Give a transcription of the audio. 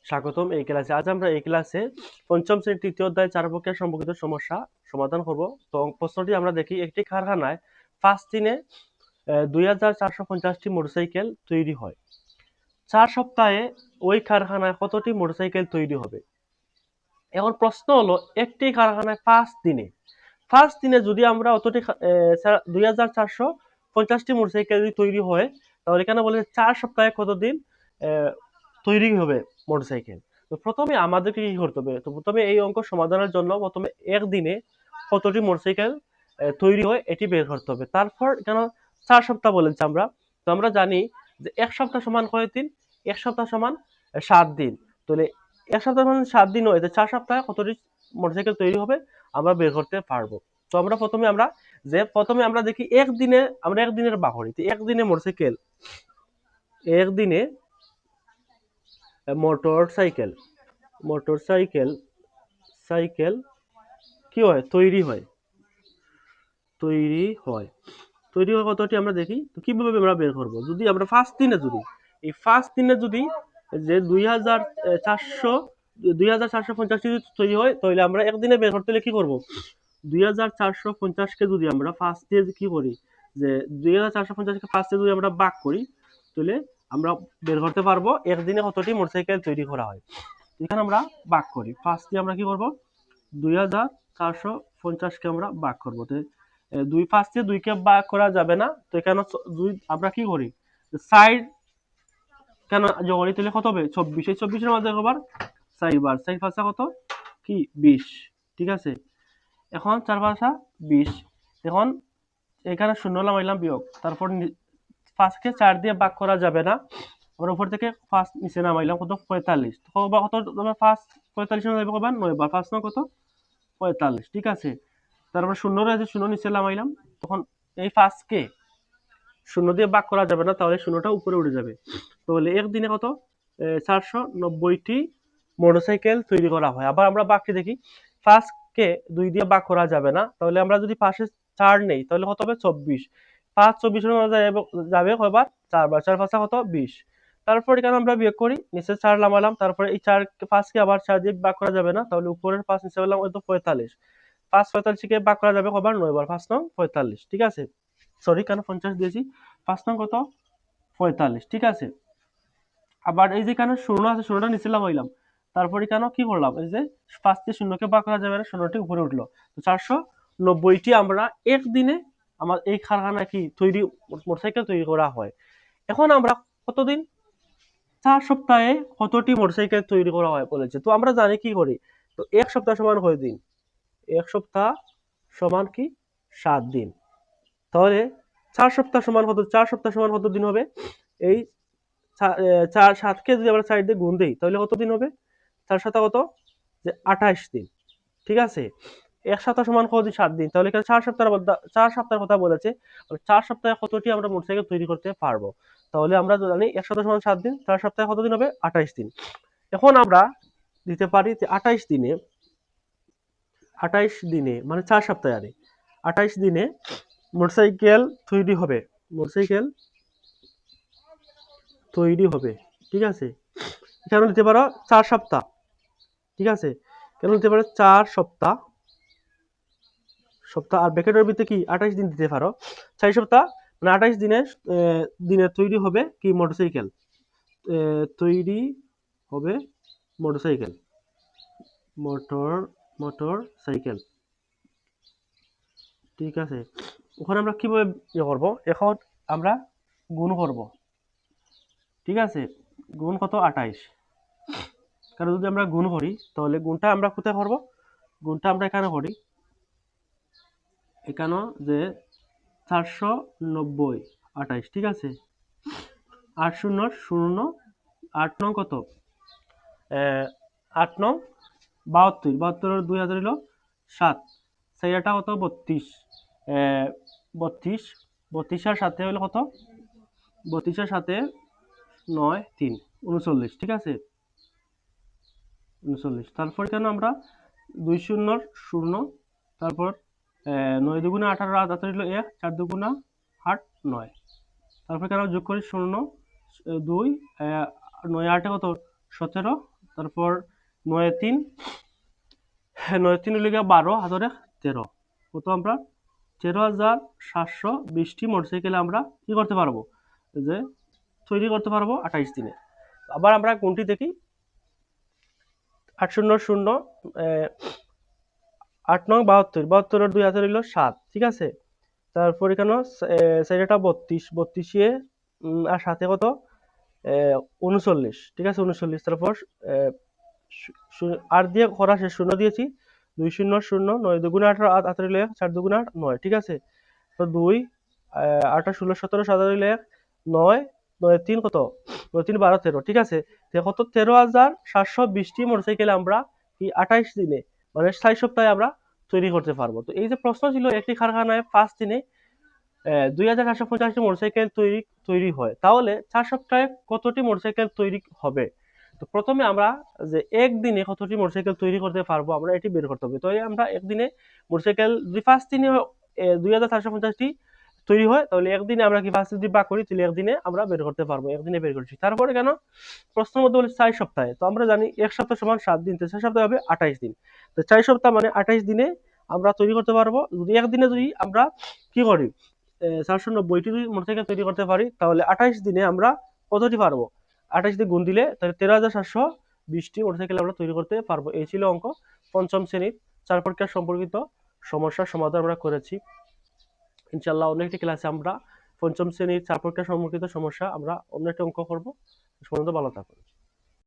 স্বাগতম এই ক্লাসে। আজ আমরা এই ক্লাসে পঞ্চম শ্রেণীর তৃতীয় অধ্যায় চার প্রক্রিয়া সম্পর্কিত সমস্যা সমাধান করব। তো প্রশ্নটি আমরা দেখি, একটি কারখানায় 5 দিনে 2450টি মোটরসাইকেল তৈরি হয়। 4 সপ্তাহে ওই কারখানায় কতটি মোটরসাইকেল তৈরি হবে? এখন প্রশ্ন হলো, একটি কারখানায় 5 দিনে যদি আমরা অতটি 2450টি মোটরসাইকেল যদি তৈরি হয়, তাহলে এখানে বলে 4 সপ্তাহে কতদিন তৈরি হবে মোটরসাইকেল। তো প্রথমে আমাদেরকে কি করতে হবে? তো প্রথমে এই অঙ্ক সমাধানের জন্য প্রথমে একদিনে কতটি মোটরসাইকেল তৈরি হয় এটি বের করতে হবে। তারপর কেন 4 সপ্তাহ বলেছি আমরা, তো আমরা জানি যে এক সপ্তাহ সমান কয় দিন? এক সপ্তাহ সমান 7 দিন। তাহলে এক সপ্তাহ সমান 7 দিন হয়, 4 সপ্তাহে কতটি মোটরসাইকেল তৈরি হবে আমরা বের করতে পারবো। তো আমরা প্রথমে আমরা দেখি একদিনের বাহরি, একদিনে মোটরসাইকেল, একদিনে মোটরসাইকেল সাইকেল কি হয়? তৈরি হয় কতটি আমরা দেখি। তো কিভাবে আমরা বের করব? যদি আমরা ফার্স্ট দিনে যদি যে 2450টি তৈরি হয়, তাহলে আমরা একদিনে বের করতে হলে কি করব? 2450কে যদি আমরা ফার্স্ট দিয়ে কি করি, যে 2450কে ফার্স্ট দিয়ে যদি আমরা ভাগ করি, তাহলে আমরা বের করতে পারবো একদিনে কতটি মোটরসাইকেল তৈরি করা হয়। এখানে আমরা ভাগ করি, ফার্স্ট দিয়ে আমরা কি করব? 2450কে আমরা ভাগ করবো। তো দুই ফার্স্টে দুইকে ভাগ করা যাবে না, তো এখানে আমরা কি করি, সাইড কেন জগড়ি তুলে কত হবে? 24। এই 24-এর মধ্যে আবার 4 পাঁচা কত কি 20, ঠিক আছে। এখন 4 পাঁচা 20, এখন এখানে শূন্য নামাইলাম বিয়োগ, তারপর ফার্স্টকে 4 দিয়ে ভাগ করা যাবে না, আমরা উপর থেকে ফার্স্ট নিচে নামাইলাম কত 45, কত ফার্স্ট 45 যাবে কবার 9 বার, ফার্স্ট কত 45, ঠিক আছে। তারপর শূন্য রয়েছে, শূন্য নিচে নামাইলাম, তখন এই ফার্স্টকে শূন্য দিয়ে ভাগ করা যাবে না, তাহলে শূন্যটা উপরে উঠে যাবে। তাহলে একদিনে কত 490টি মোটরসাইকেল তৈরি করা হয়। আবার আমরা বাকি দেখি, ফার্স্টকে 2 দিয়ে ভাগ করা যাবে না, তাহলে আমরা যদি পাশে 4 নেই, তাহলে কত হবে 24, 5 24-এর মধ্যে যাবে কয়বার? 4 বার, 4 পাঁচা কত 20। তারপর এখানে আমরা বিয়োগ করি, নিচে 4 নামালাম, তারপরে এই 4 5কে আবার 4 দিয়ে ভাগ করা যাবে না, তাহলে উপরের 5 নিচে বললাম কত 45, 5 45কে ভাগ করা যাবে কবার? 9 বার, 5 নং 45, ঠিক আছে। সরি, কেন 50 দিয়েছি, 5 নং কত 45, ঠিক আছে। আবার এই যে এখানে শূন্য আছে, শূন্যটা নিচে নামাইলাম, তারপর এখানে কি করলাম, এই যে 5 দিয়ে শূন্যকে ভাগ করা যাবে না, শূন্যটি উপরে উঠলো, তো 490টি আমরা একদিনে আমার এই কারখানায় কি তৈরি মোটরসাইকেল তৈরি করা হয়। এখন আমরা কতদিন, 4 সপ্তাহে কতটি মোটরসাইকেল তৈরি করা হয় বলেছে। তো আমরা জানি কি করি, তো এক সপ্তাহ সমান কয় দিন? এক সপ্তাহ সমান কি 7 দিন। তাহলে 4 সপ্তাহ সমান কত? 4 সপ্তাহ সমান কত দিন হবে? এই 7কে যদি আমরা 4 দিয়ে গুণ দেই, তাহলে কত দিন হবে? 4 সাতা কত, যে 28 দিন, ঠিক আছে। এক সপ্তাহ সমান কত দিন? 7 দিন। তাহলে এখানে 4 সপ্তাহের কথা বলেছে, 4 সপ্তাহে কতটি আমরা মোটরসাইকেল তৈরি করতে পারবো। তাহলে আমরা জানি এক সপ্তাহ সমান 7 দিন, 4 সপ্তাহে কত দিন হবে? 28 দিন। এখন আমরা দিতে পারি যে 28 দিনে মানে 4 সপ্তাহে, 28 দিনে মোটরসাইকেল তৈরি হবে, ঠিক আছে। এখানে দিতে পারো 4 সপ্তাহ, ঠিক আছে। কেন দিতে পারো 4 সপ্তাহ, আর ব্র্যাকেটের ভিতরে কি 28 দিন দিতে পারো। 4 সপ্তাহ মানে 28 দিনে তৈরি হবে কি মোটরসাইকেল, তৈরি হবে মোটরসাইকেল, মোটরসাইকেল, ঠিক আছে। ওখানে আমরা কিভাবে করব, এখন আমরা গুণ করব, ঠিক আছে। গুণ কত 28, কারণ যদি আমরা গুণ করি, তাহলে গুণটা আমরা কোথায় করব? গুণটা আমরা এখানে করি, এখানে যে 490 28, ঠিক আছে। 8 শূন্য শূন্য, 8 নং কত 8 নং 72, 72 2000 হলো 7, সেইটা কত 32, 32 32-এর সাথে হলো কত, 32-এর সাথে 9 3 39, ঠিক আছে 39। তারপর কেন আমরা 2 শূন্য শূন্য, তারপর 9 দুগুণে 18, 18 হলো 1, 4 দুগুণা 8 9, তারপর কেন যোগ করি 0 2 9 8 কত 17 তারপর 9 3 9 3 হলে 12 হাজারে 13, কত আমরা 13,720টি মোটরসাইকেল আমরা কি করতে পারবো, যে তৈরি করতে পারবো 28 দিনে। আবার আমরা কোনটি দেখি, 800 8 নং 72, 72 2 হাজার হইল 7, ঠিক আছে। তারপর এখানে সাইডটা 32, 32 আর সাথে কত 39, ঠিক আছে 39। তারপর 8 দিয়ে করা শেষ, শূন্য দিয়েছি, 2 0 0 9 2 18 8 হইলে 4 2 8 9, ঠিক আছে। তো 2 8 16 17 17 হইলে 9 9 3 কত 9 3 12 13, ঠিক আছে। কত 13,720টি মোটরসাইকেল আমরা কি 28 দিনে মানে 6 সপ্তাহে আমরা তৈরি করতে পারবো। তো এই যে প্রশ্ন ছিল একটি কারখানায় 5 দিনে 2,450টি মোটরসাইকেল তৈরি হয়, তাহলে 4 সপ্তাহে কতটি মোটরসাইকেল তৈরি হবে। তো প্রথমে আমরা যে একদিনে কতটি মোটরসাইকেল তৈরি করতে পারবো আমরা এটি বের করতে হবে। তো আমরা একদিনে মোটরসাইকেল যদি 5 দিনে 2,450টি তৈরি হয়, তাহলে একদিনে আমরা কি 5 যদি ভাগ করি তাহলে একদিনে আমরা বের করতে পারবো, একদিনে বের করছি। তারপরে কেন প্রশ্নের মধ্যে বলে 4 সপ্তাহে, তো আমরা জানি 1 সপ্তাহ সমান 7 দিন, তো 4 সপ্তাহ হবে 28 দিন। তো 4 সপ্তাহ মানে 28 দিনে আমরা তৈরি করতে পারবো। যদি একদিনে যদি আমরা কি করি 490টি মোটরসাইকেল তৈরি করতে পারি, তাহলে 28 দিনে আমরা কতটি পারবো, 28 দিয়ে গুণ দিলে তাহলে 13,720টি মোটরসাইকেল আমরা তৈরি করতে পারবো। এই ছিল অঙ্ক। পঞ্চম শ্রেণীর 4 পরীক্ষা সম্পর্কিত সমস্যার সমাধান আমরা করেছি। ইনশাআল্লাহ অন্য একটি ক্লাসে আমরা পঞ্চম শ্রেণীর 4 পরীক্ষা সম্পর্কিত সমস্যা আমরা অন্য একটা অঙ্ক করবো। সে পর্যন্ত ভালো থাকুন।